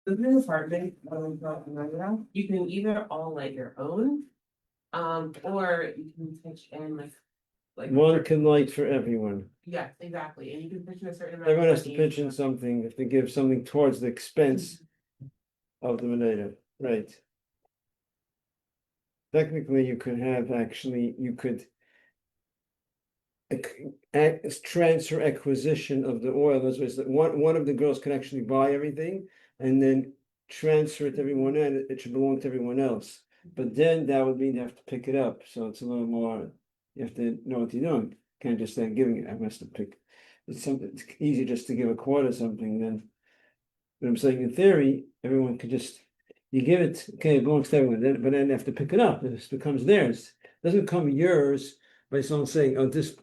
Living in an apartment, you can either all light your own, or you can pitch in like. One can light for everyone. Yes, exactly, and you can pitch in a certain amount. Everyone of has to money. pitch in something, if they give something towards the expense of the menorah, right? Technically, you could have actually, you could transfer acquisition of the oil. That's what that one of the girls could actually buy everything and then transfer it to everyone, and it should belong to everyone else. But then that would mean you have to pick it up. So it's a little more, you have to know what you're doing. Can't just start giving it. I must have picked it's something. It's easy just to give a quarter something. Then, but I'm saying in theory, everyone could just you give it. Okay, it belongs to everyone. Then, but then they have to pick it up. This becomes theirs. It doesn't become yours by someone saying, "Oh, this."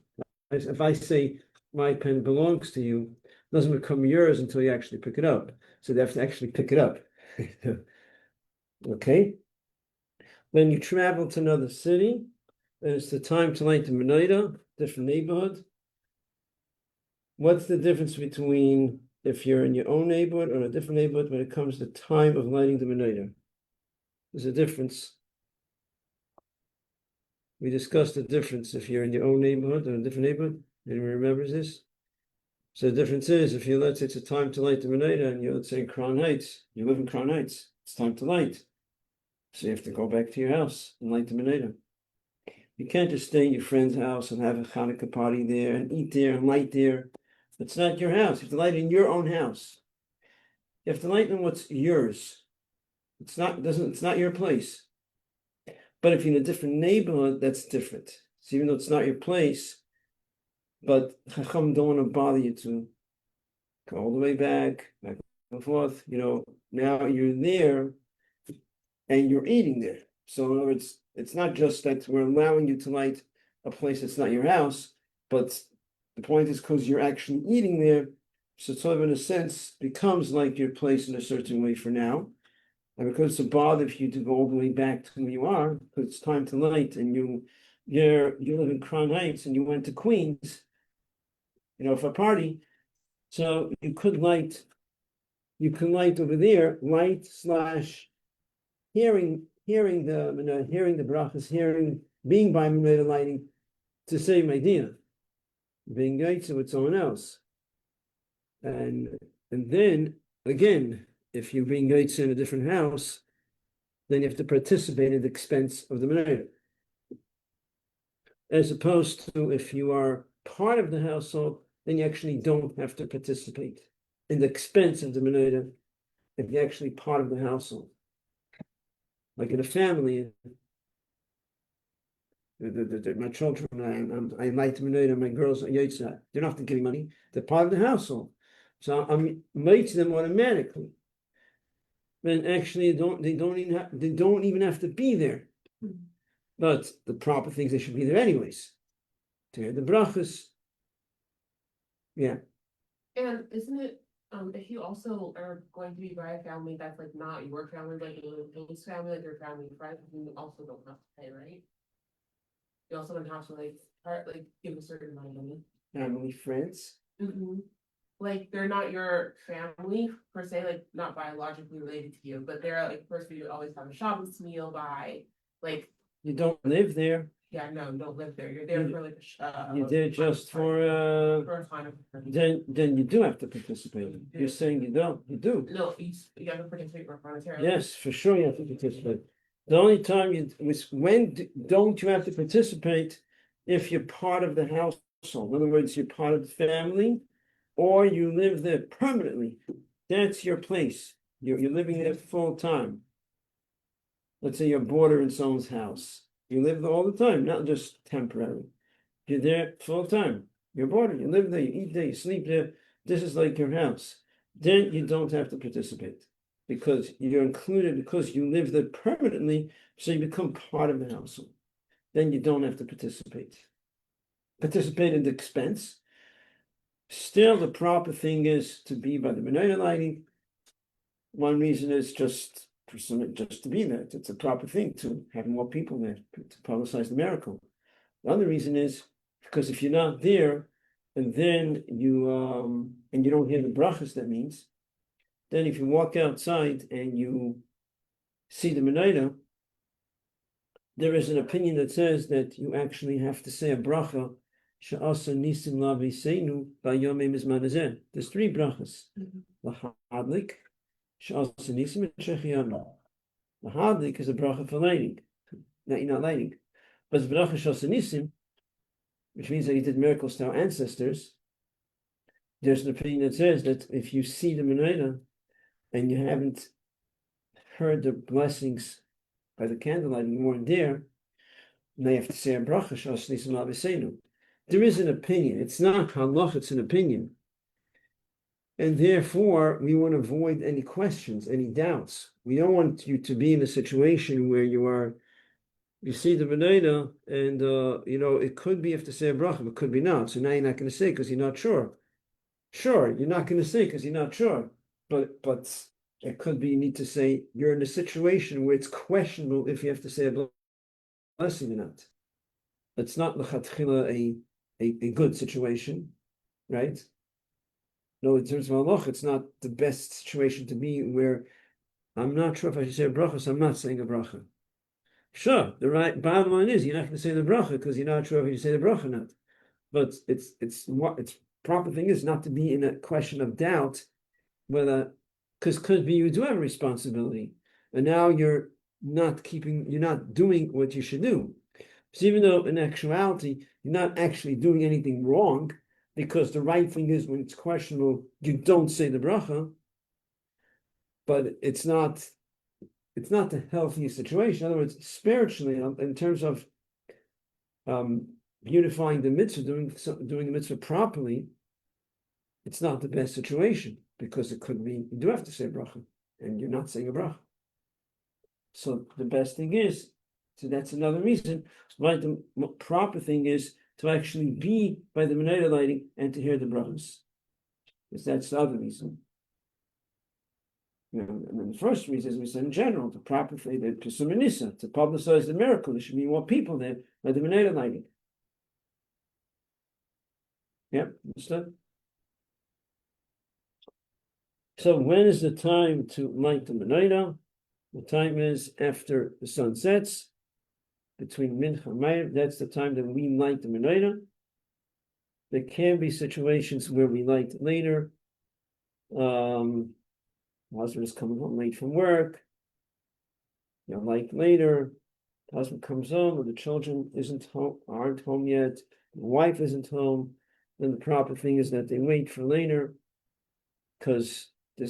If I say my pen belongs to you, it doesn't become yours until you actually pick it up. So they have to actually pick it up. Okay. Then you travel to another city. And it's the time to light the menorah, different neighborhood. What's the difference between if you're in your own neighborhood or a different neighborhood when it comes to time of lighting the menorah? There's a difference. We discussed the difference if you're in your own neighborhood or a different neighborhood. Anyone remembers this? So the difference is if you let's say it's a time to light the menorah and you're let's say in Crown Heights, you live in Crown Heights, it's time to light. So you have to go back to your house and light the menorah. You can't just stay in your friend's house and have a Hanukkah party there and eat there and light there. It's not your house. You have to light in your own house. You have to light in what's yours. It's not your place. But if you're in a different neighborhood, that's different. So even though it's not your place, but Chacham don't want to bother you to go all the way back and forth. Now you're there and you're eating there. So in other words, it's not just that we're allowing you to light a place that's not your house, but the point is because you're actually eating there, so it sort of in a sense becomes like your place in a certain way for now. And because it's a bother for you to go all the way back to who you are, because it's time to light and you live in Crown Heights and you went to Queens, for a party. So you can light over there, light slash hearing the brachas, being by menorah lighting, to the same idea, being gaitza with someone else, and then again, if you're being gaitza in a different house, then you have to participate at the expense of the menorah, as opposed to if you are part of the household, then you actually don't have to participate in the expense of the menorah if you're actually part of the household. Like in a family, my children, I like the menorah, my girls are yotza. They don't have to give me money. They're part of the household. So I'm making them automatically. And actually, they don't even have to be there. But the proper things, they should be there anyways. To hear the brachas. Yeah. And isn't it, if you also are going to be by a family that's like not your family, like his family, like your family friends, you also don't have to pay, right? You also don't have to give a certain amount of money. Family, friends. Mm-hmm. Like they're not your family per se, like not biologically related to you, but they're like person you always have a Shabbos meal by, like. You don't live there. Yeah, no, you don't live there. You're there for like you did just for a time. Then you do have to participate. You're saying you don't. You do. No, you have to participate monetarily. Yes, for sure you have to participate. The only time don't you have to participate if you're part of the household. In other words, you're part of the family, or you live there permanently. That's your place. You're living there full time. Let's say you're a boarder in someone's house. You live there all the time, not just temporary. You're there full time. You're a boarder. You live there. You eat there. You sleep there. This is like your house. Then you don't have to participate because you're included, because you live there permanently, so you become part of the household. Then you don't have to participate. Participate in the expense. Still, the proper thing is to be by the menorah lighting. One reason is just to be there. It's a proper thing to have more people there to publicize the miracle. The other reason is because if you're not there, and then you don't hear the brachas, that means then if you walk outside and you see the Menorah, there is an opinion that says that you actually have to say a bracha, she'asa nisim laviseinu b'yomei mizman hazeh. There's three brachas. Lahadlik, she'asa nisim, and shechiyanu. Lahadlik is a bracha for lighting. Now you're not lighting. But it's bracha she'asa nisim, which means that you did miracles to our ancestors. There's an opinion that says that if you see the Menorah and you haven't heard the blessings by the candlelight and you weren't there, now you have to say a bracha she'as nisim laviseinu. There is an opinion. It's not halach, it's an opinion. And therefore, we want to avoid any questions, any doubts. We don't want you to be in a situation where you see the Menorah and, it could be you have to say a bracha, it could be not. So now you're not going to say because you're not sure. Sure, you're not going to say because you're not sure. But it could be you need to say you're in a situation where it's questionable if you have to say a blessing or not. It's not l'chatchila a good situation, right? No, in terms of halach, it's not the best situation to be where I'm not sure if I should say a bracha, so I'm not saying a bracha. Sure, the right bottom line is you're not going to say the bracha because you're not sure if you say the bracha or not. But it's proper thing is not to be in a question of doubt whether, because could be you do have a responsibility, and now you're not doing what you should do. So even though in actuality you're not actually doing anything wrong, because the right thing is when it's questionable, you don't say the bracha, but it's not the healthiest situation. In other words, spiritually, in terms of unifying the mitzvah, doing the mitzvah properly, it's not the best situation because it could be you do have to say bracha and you're not saying a bracha. So the best thing is, so that's another reason why the proper thing is to actually be by the Menorah lighting and to hear the brachas, because that's the other reason. And then the first reason is we said in general, the proper thing, the Kislev, to publicize the miracle, there should be more people there by the Menorah lighting. Yep, understood? So when is the time to light the Menorah? The time is after the sun sets, between Mincha and Ma'ariv. That's the time that we light the Menorah. There can be situations where we light later. Husband is coming home late from work. Light later. The husband comes home, and the children aren't home yet. The wife isn't home. Then the proper thing is that they wait for later, because the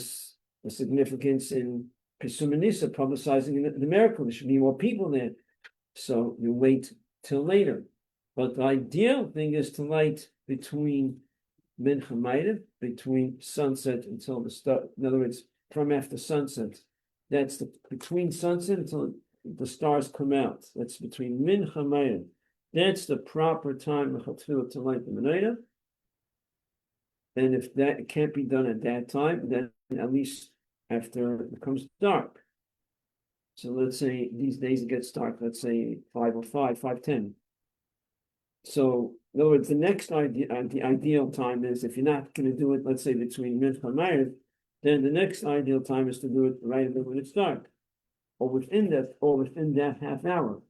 significance in Pesum Nisa, publicizing the miracle. There should be more people there. So you wait till later. But the ideal thing is to light between Mincha and Ma'ariv, between sunset until the start. In other words, from after sunset. That's between sunset until the stars come out. That's between Mincha and Ma'ariv. That's the proper time to light the Menorah. And if that can't be done at that time, then at least after it becomes dark. So let's say these days it gets dark, let's say 5:05, 5:10. So in other words, the next the ideal time is, if you're not going to do it, let's say between Mincha and Ma'ariv, then the next ideal time is to do it right when it's dark, or within that half hour.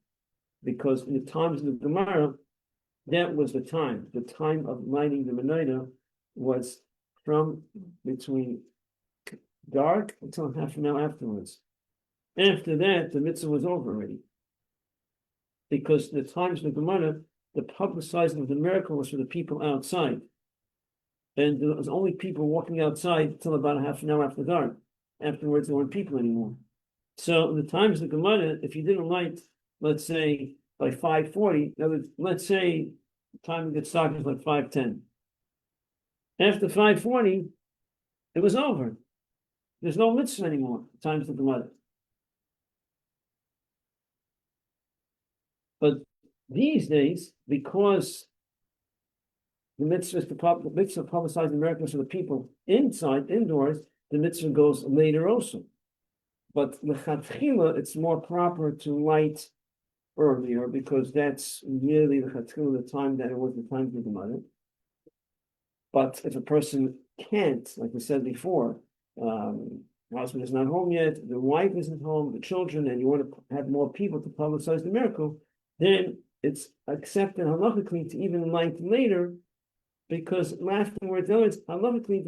Because in the times of the Gemara, that was the time. The time of lighting the Menorah was from between dark until half an hour afterwards. After that, the mitzvah was over already. Because the times of the Gemara, the publicizing of the miracle was for the people outside. And there was only people walking outside until about half an hour after dark. Afterwards, there weren't people anymore. So in the times of the Gemara, if you didn't light, let's say by 5:40, let's say the time it gets dark is like 5:10. After 5:40, it was over. There's no mitzvah anymore. The times of the Gemara. But these days, because the mitzvah is the mitzvah of publicizing miracles for the people indoors, the mitzvah goes later also. But l'chatchila, it's more proper to light earlier, because that's really the time that it was the time of the Gemara. But if a person can't, like we said before, the husband is not home yet, the wife isn't home, the children, and you want to have more people to publicize the miracle, then it's accepted halachically to even light later, because afterwards, in other words, halachically,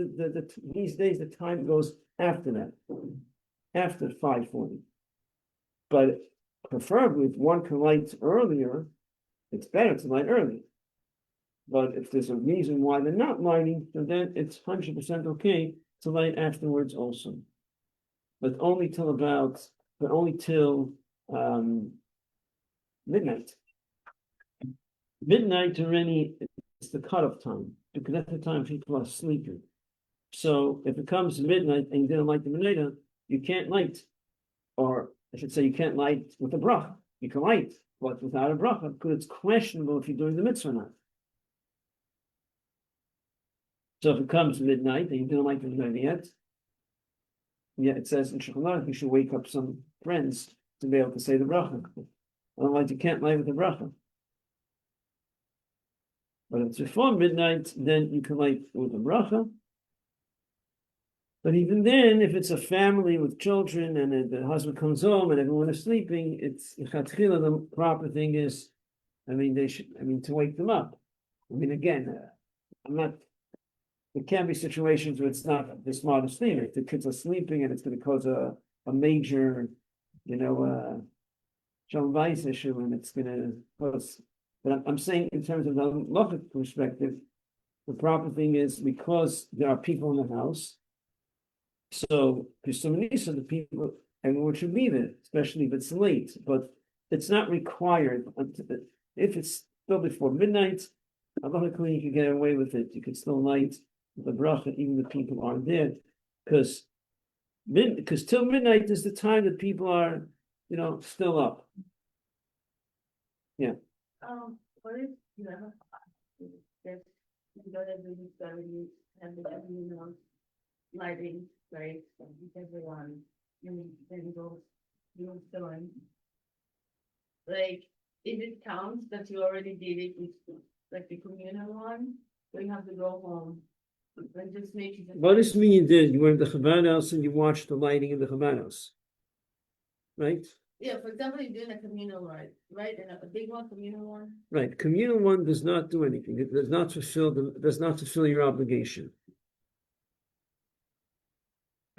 these days the time goes after that, after 5:40. But preferably, if one can light earlier, it's better to light early. But if there's a reason why they're not lighting, then it's 100% okay to light afterwards also. But only till midnight. Midnight already is the cutoff time, because that's the time people are sleeping. So if it comes midnight and you didn't light the menorah, you can't light, or I should say, you can't light with a bracha. You can light, but without a bracha, because it's questionable if you're doing the mitzvah or not. So if it comes midnight and you didn't light the menorah yet, it says in Shulchan Aruch you should wake up some friends to be able to say the bracha. Otherwise, you can't light with the bracha. But if it's before midnight, then you can light with the bracha. But even then, if it's a family with children and the husband comes home and everyone is sleeping, the proper thing is, to wake them up. Again, there can be situations where it's not the smartest thing. If the kids are sleeping and it's going to cause a major, shalom bayis issue, and it's going to cause. But I'm saying in terms of the halachic perspective, the proper thing is, because there are people in the house, so the people, everyone should be there, especially if it's late. But it's not required. If it's still before midnight, halachically you can get away with it. You can still light the bracha, even if people aren't there, because till midnight is the time that people are, still up. Yeah. What if you have a that you don't have really study and the lighting, right? Everyone, then goes doing. Like, if it counts that you already did it with like the communal one, so you have to go home. And just make it. What does mean you did? You went to the Chabad house and you watched the lighting in the Chabad house, right? Yeah, for example, you're doing a communal ride, right? And a big one, communal one. Right. Communal one does not do anything. It does not fulfill your obligation.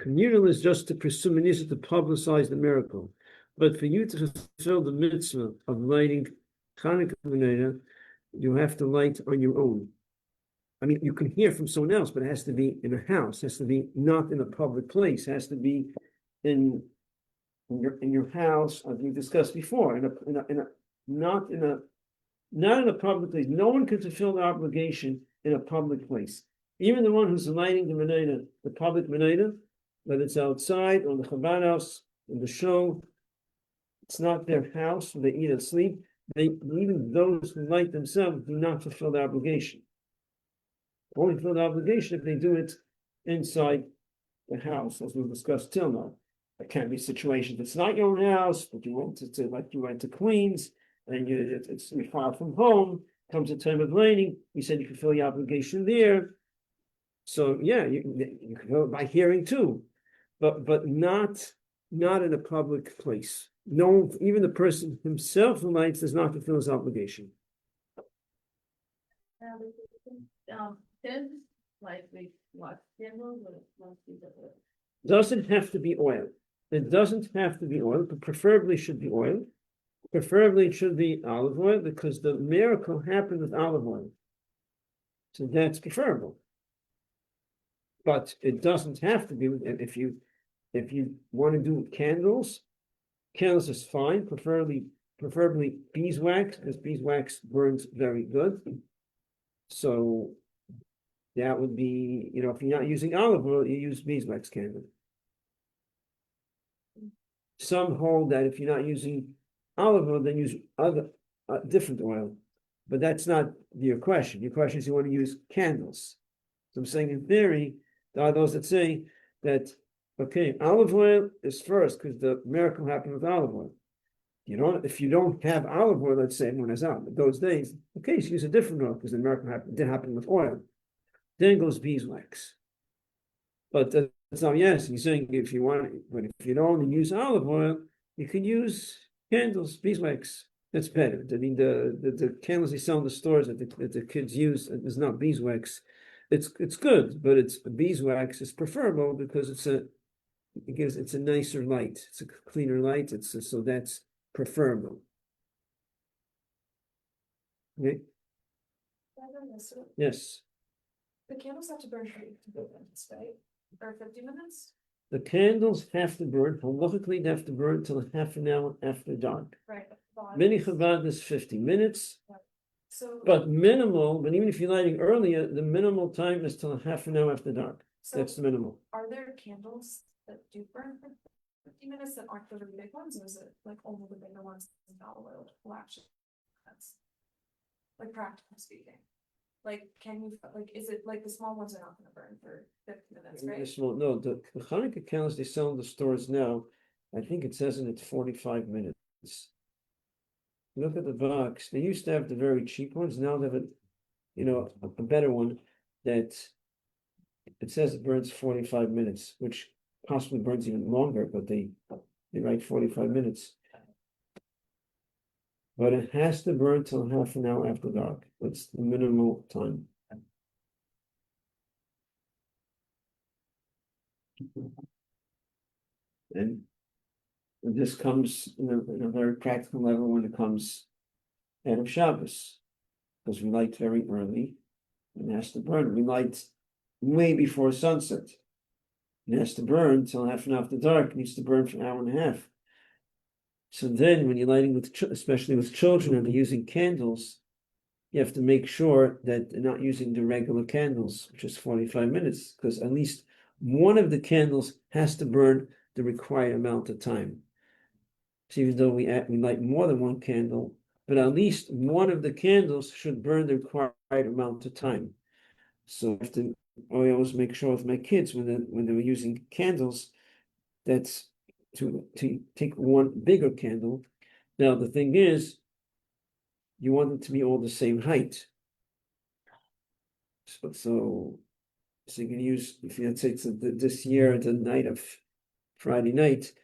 Communal is just to pursue to publicize the miracle. But for you to fulfill the mitzvah of lighting Chanukah menorah, you have to light on your own. You can hear from someone else, but it has to be in a house. It has to be not in a public place. It has to be in your house, as we discussed before. Not in a public place. No one can fulfill the obligation in a public place. Even the one who's lighting the menorah, the public menorah, whether it's outside or in the Chabad house, in the show, it's not their house where they eat and sleep. Even those who light themselves do not fulfill their obligation. Only fulfill the obligation if they do it inside the house, as we've discussed till now. There can be situations it's not your own house, but you went to Queens, and it's far from home. Comes a time of lighting, you said you fulfill your obligation there. So yeah, you can go by hearing too, but not in a public place. No, even the person himself who lights does not fulfill his obligation. Like with what candles or Doesn't have to be oil. It doesn't have to be oil, but preferably should be oil. Preferably it should be olive oil, because the miracle happened with olive oil. So that's preferable. But it doesn't have to be. If you want to do candles is fine. Preferably beeswax, because beeswax burns very good. So that would be, if you're not using olive oil, you use beeswax candle. Some hold that if you're not using olive oil, then use other different oil. But that's not your question. Your question is you want to use candles. So I'm saying in theory, there are those that say that, okay, olive oil is first because the miracle happened with olive oil. If you don't have olive oil, let's say everyone has olive. But those days, okay, so use a different oil because the miracle didn't happen with oil. Then goes beeswax. But So yes, he's saying if you want, but if you don't use olive oil, you can use candles, beeswax. That's better. I mean, the candles they sell in the stores that the kids use is not beeswax. It's good, but it's beeswax is preferable because it's a nicer light. It's a cleaner light. So that's preferable. Okay. Yes. The candles have to burn for 50 minutes, right? Or 50 minutes? The candles have to burn, halachically they have to burn till half an hour after dark. Right. Mini Chabad is 50 minutes, So, but minimal, but even if you're lighting earlier, the minimal time is till half an hour after dark. so That's the minimal. are there candles that do burn for 50 minutes that aren't the really big ones, or is it like only the bigger ones in olive oil will actually? That's like practically speaking. Like, can you, like, is it like the small ones are not gonna burn for 50 minutes, right? No, the Hanukkah candles they sell in the stores now, I think it says in it's 45 minutes. Look at the box. They used to have the very cheap ones. Now they have a better one that it says it burns 45 minutes, which possibly burns even longer, but they write 45 minutes. But it has to burn till half an hour after dark. That's the minimal time. And this comes in a very practical level when it comes out of Shabbos, because we light very early and it has to burn. We light way before sunset. It has to burn till half an hour after dark. It needs to burn for an hour and a half. So then when you're lighting especially with children and they're using candles, you have to make sure that they're not using the regular candles, which is 45 minutes, because at least one of the candles has to burn the required amount of time. So even though we light more than one candle, but at least one of the candles should burn the required amount of time. So I always make sure with my kids when they were using candles, that's to take one bigger candle. Now the thing is, you want them to be all the same height. So you can use, if you say this year, the night of Friday night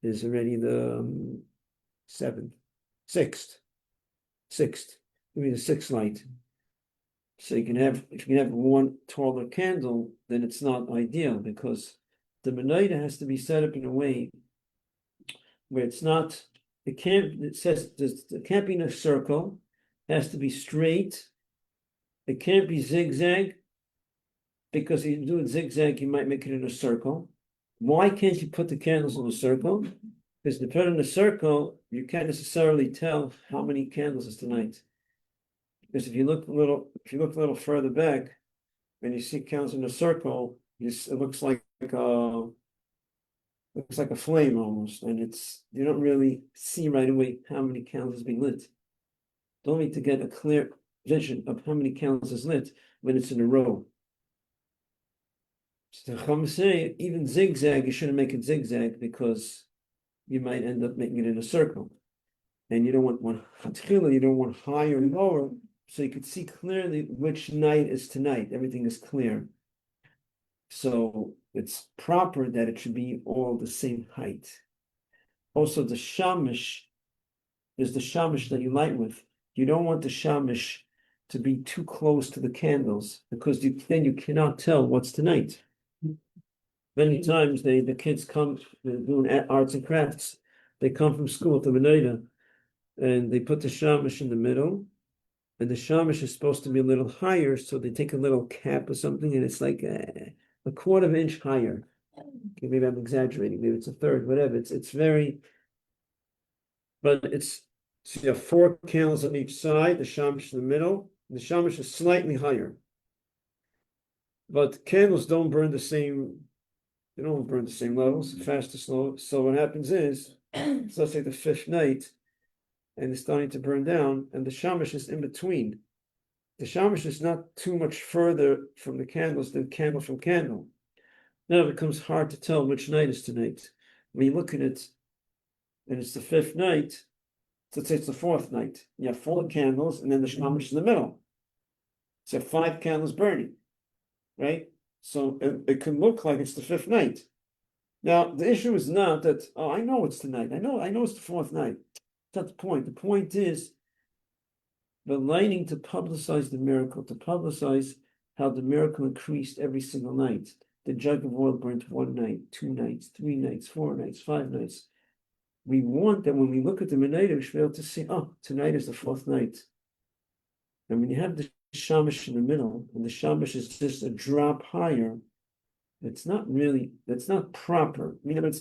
is already the 6th, maybe the 6th light. So if you can have one taller candle, then it's not ideal because the menorah has to be set up in a way where it can't be in a circle, it has to be straight, it can't be zigzag, because if you do it zigzag, you might make it in a circle. Why can't you put the candles in a circle? Because to put in a circle, you can't necessarily tell how many candles is tonight. Because if you look a little further back, and you see candles in a circle, it looks like a flame almost, and you don't really see right away how many candles is being lit. Don't need to get a clear vision of how many candles is lit when it's in a row. So the Chacham say even zigzag, you shouldn't make it zigzag because you might end up making it in a circle, and you don't want higher and lower, so you could see clearly which night is tonight. Everything is clear. So it's proper that it should be all the same height. Also, the shamish is the shamish that you light with. You don't want the shamish to be too close to the candles because then you cannot tell what's tonight. Many times the kids come, they're doing arts and crafts. They come from school to menorah, and they put the shamish in the middle, and the shamish is supposed to be a little higher, so they take a little cap or something, and it's like a quarter of an inch higher. Okay, maybe I'm exaggerating. Maybe it's a third, whatever. It's very, but so you have 4 candles on each side. The shamish in the middle. The shamish is slightly higher, but candles don't burn the same. They don't burn the same levels, fast or slow. So what happens is, so let's say the 5th night, and it's starting to burn down, and the shamish is in between. The shamish is not too much further from the candles than candle from candle. Now it becomes hard to tell which night is tonight. When you look at it, and it's the 5th night, so let's say it's the 4th night. You have 4 candles, and then the shamish in the middle. So 5 candles burning, right? So it can look like it's the fifth night. Now, the issue is not that, oh, I know it's tonight. I know it's the fourth night. That's not the point. The point is the lighting to publicize the miracle, to publicize how the miracle increased every single night. The jug of oil burnt one night, 2 nights, 3 nights, 4 nights, 5 nights. We want that when we look at the Menorah, we should be able to see, oh, tonight is the fourth night. And when you have the Shamash in the middle, and the Shamash is just a drop higher, that's not proper. I mean,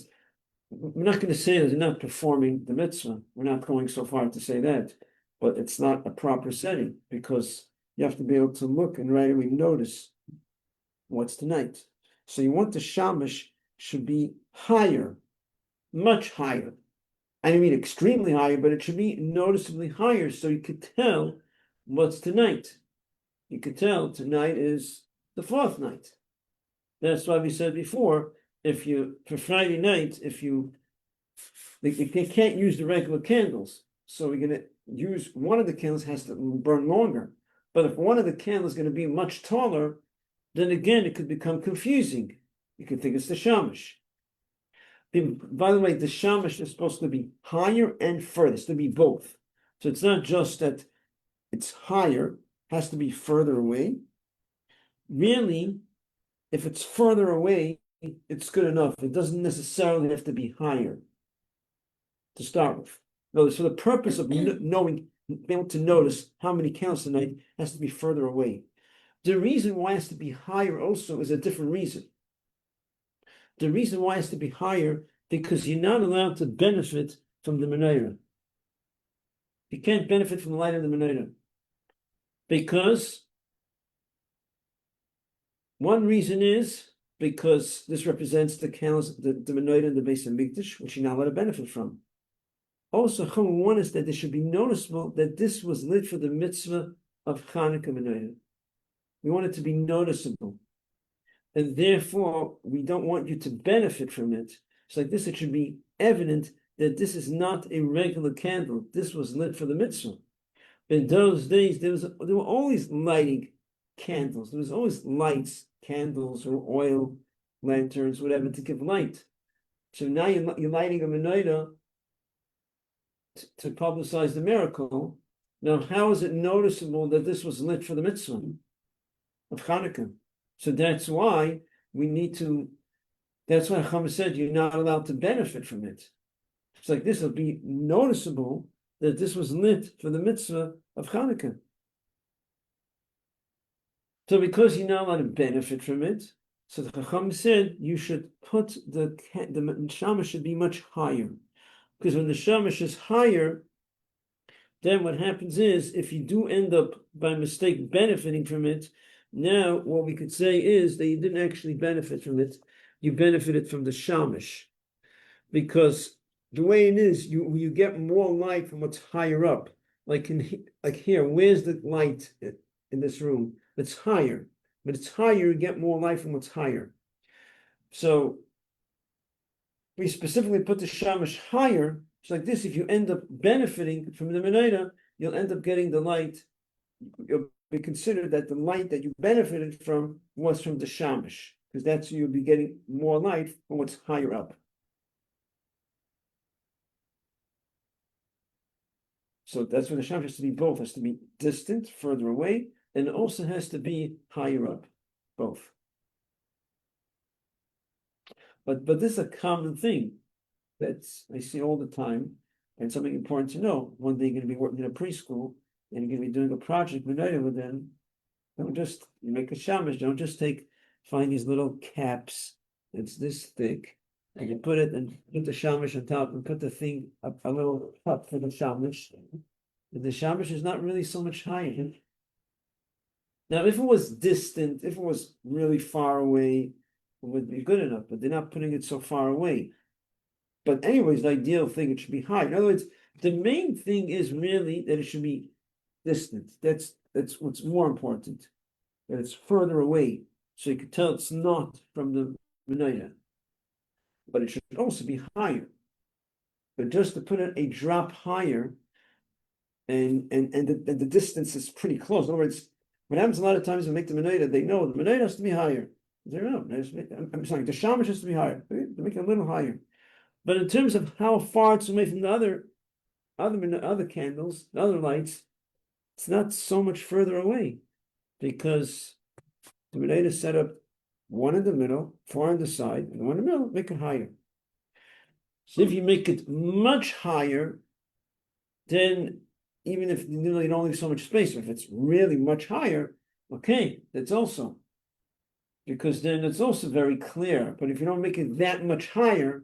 we're not going to say that they're not performing the mitzvah. We're not going so far to say that, but it's not a proper setting because you have to be able to look and right away notice what's tonight. So you want the shamash should be higher, much higher. I don't mean extremely higher, but it should be noticeably higher so you could tell what's tonight. You could tell tonight is the fourth night. That's why we said before, for Friday night, they can't use the regular candles. So we're going to use one of the candles has to burn longer. But if one of the candles is going to be much taller, then again, it could become confusing. You could think it's the shamash. By the way, the shamash is supposed to be higher and further. It's to be both. So it's not just that it's higher, it has to be further away. Really, if it's further away, it's good enough. It doesn't necessarily have to be higher to start with. No, for the purpose of knowing, being able to notice how many candles tonight has to be further away. The reason why it has to be higher also is a different reason. The reason why it has to be higher because you're not allowed to benefit from the menorah. You can't benefit from the light of the menorah because one reason is because this represents the candles, the menorah and the Beis Hamikdash, which you're not allowed to benefit from. Also, one is that it should be noticeable that this was lit for the mitzvah of Hanukkah menorah. We want it to be noticeable. And therefore, we don't want you to benefit from it. It's like this, it should be evident that this is not a regular candle. This was lit for the mitzvah. In those days, there were always lighting candles. There was always lights, candles, or oil, lanterns, whatever, to give light. So now you're lighting a menorah to publicize the miracle. Now, how is it noticeable that this was lit for the mitzvah of Hanukkah? So that's why that's why Chama said you're not allowed to benefit from it. It's like this will be noticeable that this was lit for the mitzvah of Hanukkah. So because you're not allowed to benefit from it, so the Chacham said you should put the shamash should be much higher. Because when the shamash is higher, then what happens is, if you do end up by mistake benefiting from it, now what we could say is that you didn't actually benefit from it, you benefited from the shamash. Because the way it is, you get more light from what's higher up. Like here, where's the light in this room? It's higher. But it's higher, you get more light from what's higher. So we specifically put the shamash higher. It's like this, if you end up benefiting from the menorah, you'll end up getting the light. You'll be considered that the light that you benefited from was from the shamash, because that's you'll be getting more light from what's higher up. So that's where the shamash has to be both. It has to be distant, further away, and it also has to be higher up, both. But this is a common thing that I see all the time, and something important to know. One day you're going to be working in a preschool, and you're going to be doing a project with them. Don't just you make a shamash. Don't just find these little caps. It's this thick, and you put the shamash on top, and put the thing up a little cup for the shamash. And the shamash is not really so much higher. Now, if it was distant, if it was really far away, it would be good enough, but they're not putting it so far away. But anyways, the ideal thing, it should be high. In other words, the main thing is really that it should be distant. That's what's more important, that it's further away, so you can tell it's not from the menorah. But it should also be higher. But just to put it a drop higher, and the distance is pretty close. In other words, what happens a lot of times when we make the menorah, they know the menorah has to be higher. They're out. I'm sorry, the shamash has to be higher. They make it a little higher. But in terms of how far it's away from the other candles, the other lights, it's not so much further away, because the Meneda set up one in the middle, four on the side, and one in the middle, make it higher. So if you make it much higher, then even if you don't leave so much space, if it's really much higher, okay, that's also, because then it's also very clear. But if you don't make it that much higher,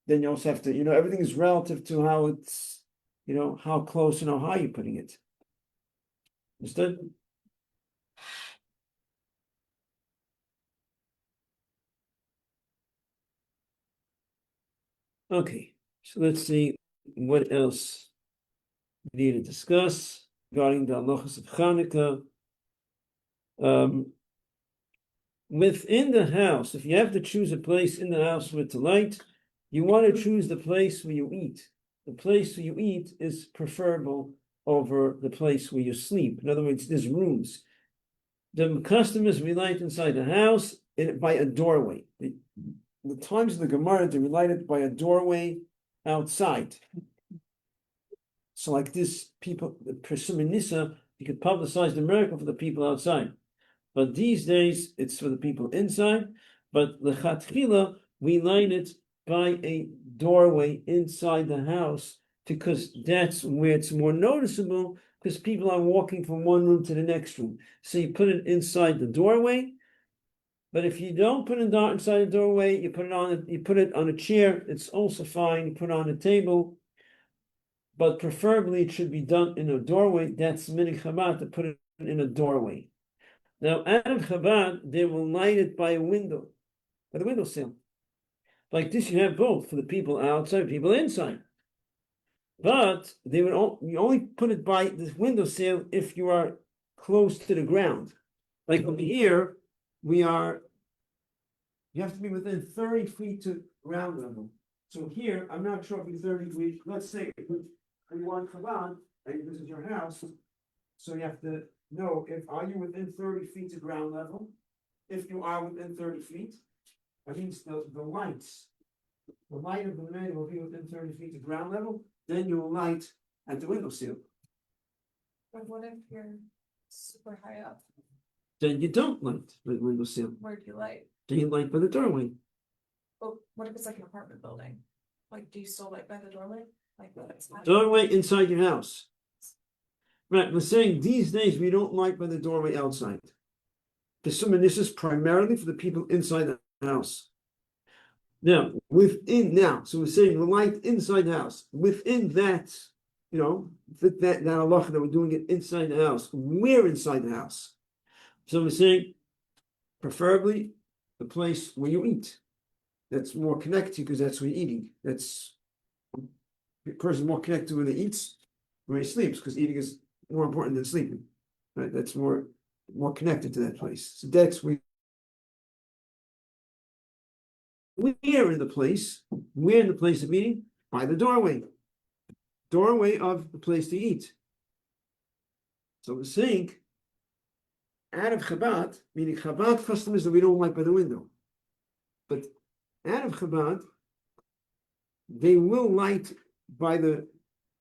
then you also have to, everything is relative to how it's, how close and how high you're putting it. Understood? Okay, so let's see what else we need to discuss regarding the halachos of Chanukah. Within the house, if you have to choose a place in the house with the light, you want to choose the place where you eat. The place where you eat is preferable over the place where you sleep. In other words, there's rooms. The custom is we light inside the house by a doorway. The times of the Gemara, they relight it by a doorway outside. So like this, people, Persum Nisa, you could publicize the miracle for the people outside. But these days, it's for the people inside. But lechatchila, we light it by a doorway inside the house, because that's where it's more noticeable, because people are walking from one room to the next room. So you put it inside the doorway. But if you don't put it inside the doorway, you put it on a chair, it's also fine. You put it on a table. But preferably it should be done in a doorway. That's minig Chabad, to put it in a doorway. Now, out of Chabad, they will light it by a window, by the windowsill. Like this, you have both for the people outside, people inside. But they would you only put it by the windowsill if you are close to the ground. Like over here, you have to be within 30 feet to ground level. So here, I'm not sure if you're 30 feet. Let's say you want Chabad, and this is your house. So you have to know, are you within 30 feet to ground level? If you are within 30 feet, that means the light of the Meneda will be within 30 feet to ground level, then you will light at the windowsill. But what if you're super high up? Then you don't light by the windowsill. Where do you light? Then you light by the doorway. But what if it's like an apartment building? Like, do you still light by the doorway? Like, Doorway inside your house. Right, we're saying these days we don't light by the doorway outside. This is primarily for the people inside the house. Now, so we're saying we light inside the house. Within that, that halacha that we're doing it inside the house. We're inside the house. So we're saying, preferably, the place where you eat. That's more connected, because that's where you're eating. That's the person more connected to when he eats, where he sleeps, because eating is more important than sleeping. Right? That's more connected to that place. So that's where we're in the place. We're in the place of eating by the doorway. Doorway of the place to eat. So we're saying, out of Chabad, meaning Chabad custom is that we don't light by the window. But out of Chabad, they will light by the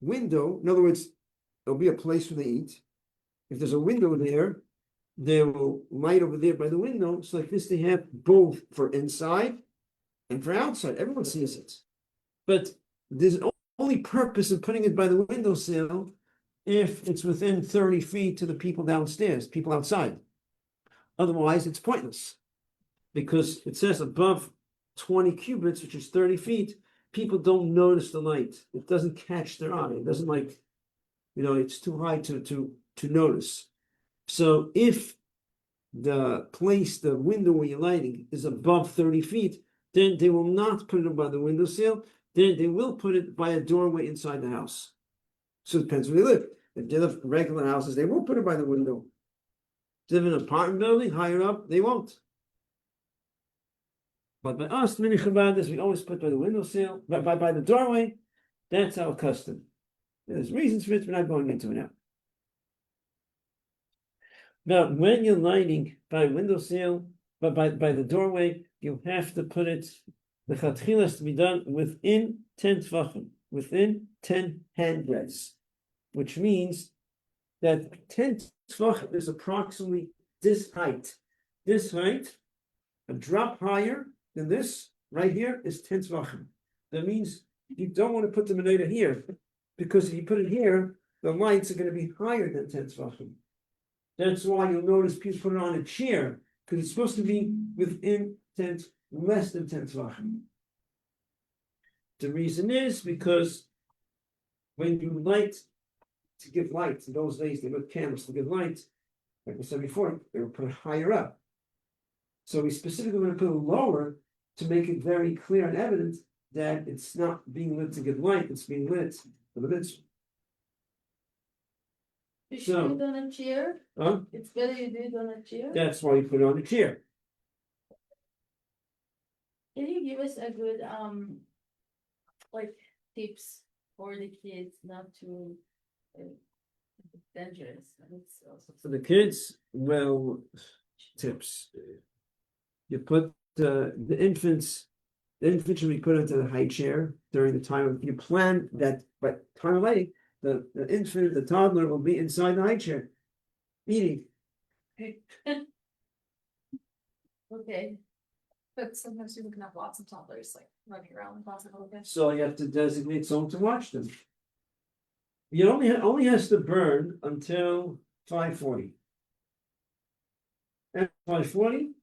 window. In other words, there'll be a place where they eat. If there's a window there, they will light over there by the window. So like this, they have both for inside and for outside. Everyone sees it. But there's only purpose in putting it by the windowsill if it's within 30 feet to the people downstairs, people outside. Otherwise, it's pointless. Because it says above 20 cubits, which is 30 feet, people don't notice the light. It doesn't catch their eye. It doesn't it's too high to notice. So if the window where you're lighting is above 30 feet, then they will not put it by the windowsill. Then they will put it by a doorway inside the house. So it depends where they live. If they live in regular houses, they will put it by the window. If they live in an apartment building higher up, they won't. But by us, many Chabadis, we always put by the windowsill, by the doorway. That's our custom. There's reasons for it, we're not going into it now. Now, when you're lighting by windowsill, But by the doorway, you have to put it, the chatchila has to be done within 10 tvachim, within 10 handbreadths, which means that 10 tvachim is approximately this height. This height, a drop higher than this, right here, is 10 tvachim. That means you don't want to put the menorah here, because if you put it here, the lights are going to be higher than 10 tvachim. That's why you'll notice people put it on a chair, because it's supposed to be within 10, less than 10 tvachim. The reason is because when you light, to give light, in those days they lit candles to give light, like I said before, they would put it higher up. So we specifically want to put it lower to make it very clear and evident that it's not being lit to give light, it's being lit for the mitzvah. You So- should do it on a chair. Huh? It's better you do it on a chair. That's why you put it on a chair. Can you give us a good like tips for the kids not to dangerous? It's also For the kids, well, tips. You put the infants should be put into the high chair during the time of, you plan that by time of lighting, the infant, the toddler will be inside the high chair, eating. okay. But sometimes you can have lots of toddlers like running around the closet a little bit. So you have to designate someone to watch them. You only has to burn until 5:40. At 5:40,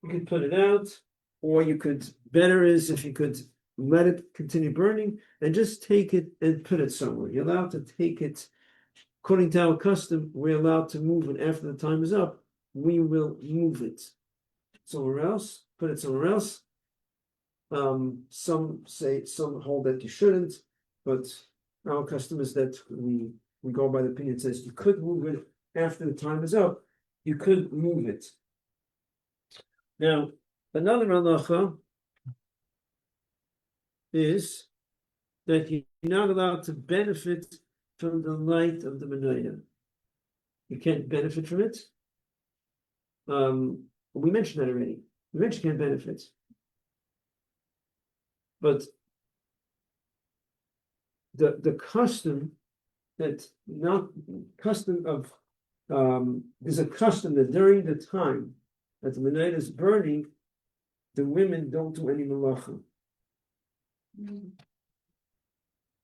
you can put it out, or you could, better is if you could let it continue burning and just take it and put it somewhere. You're allowed to take it, according to our custom, we're allowed to move it after the time is up. We will move it somewhere else, put it somewhere else. Some hold that you shouldn't, but our custom is that we go by the opinion that says you could move it after the time is up. You could move it. Now, another halacha is that you're not allowed to benefit from the light of the menorah. You can't benefit from it. We mentioned that already. We mentioned you can't benefit. But the custom that not custom of there's a custom that during the time that the menorah is burning, the women don't do any malacha.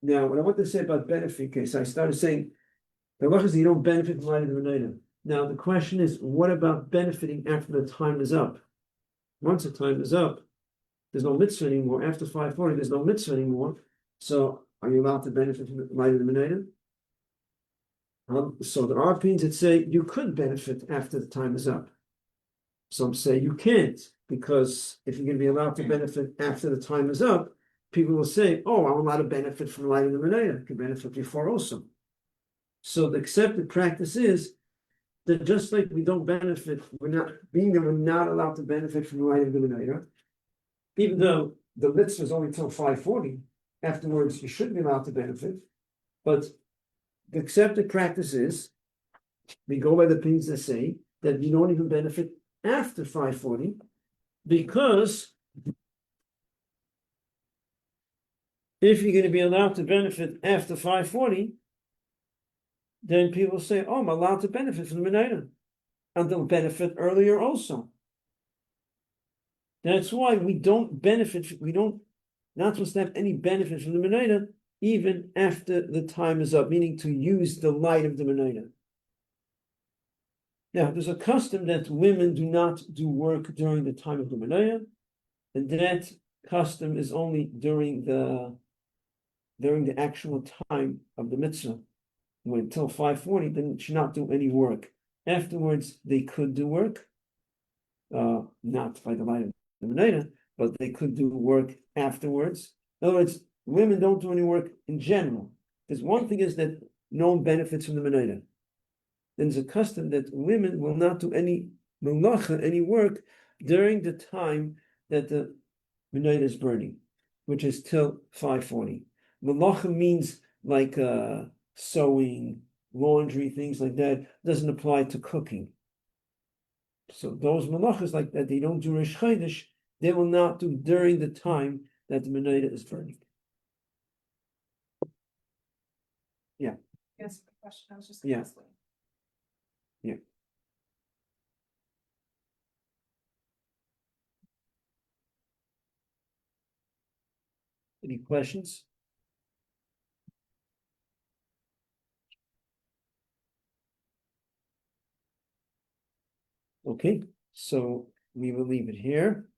Now, what I want to say about benefit case, I started saying the halacha is you don't benefit from light of the menorah. Now the question is, what about benefiting after the time is up? Once the time is up, there's no mitzvah anymore. After 5:40, there's no mitzvah anymore. So, are you allowed to benefit from the light of the menorah? So there are opinions that say you could benefit after the time is up. Some say you can't, because if you're going to be allowed to benefit after the time is up, people will say, "Oh, I'm allowed to benefit from the light of the menorah. I can benefit before also." So the accepted practice is that just like we don't benefit, we're not allowed to benefit from the light of the menorah. Even though the mitzvah is only till 5:40, afterwards you should be allowed to benefit. But the accepted practice is, we go by the opinions that say that you don't even benefit after 5:40, because if you're going to be allowed to benefit after 5:40, then people say, "Oh, I'm allowed to benefit from the menorah," and they'll benefit earlier also. That's why we don't benefit, not supposed to have any benefit from the menorah even after the time is up, meaning to use the light of the menorah. Now, there's a custom that women do not do work during the time of the menorah, and that custom is only during the actual time of the mitzvah. Until 5:40, then it should not do any work. Afterwards, they could do work, not by the light of the menorah, but they could do work afterwards. In other words, women don't do any work in general. There's one thing is that no one benefits from the menorah. Then there's a custom that women will not do any melacha, any work, during the time that the menorah is burning, which is till 5:40. Melacha means like sewing, laundry, things like that. Doesn't apply to cooking. So those malachas like that, they don't do Rosh Chodesh, they will not do during the time that the menorah is burning. Yes, the question, I was just Yeah. asking. Any questions? Okay, so we will leave it here.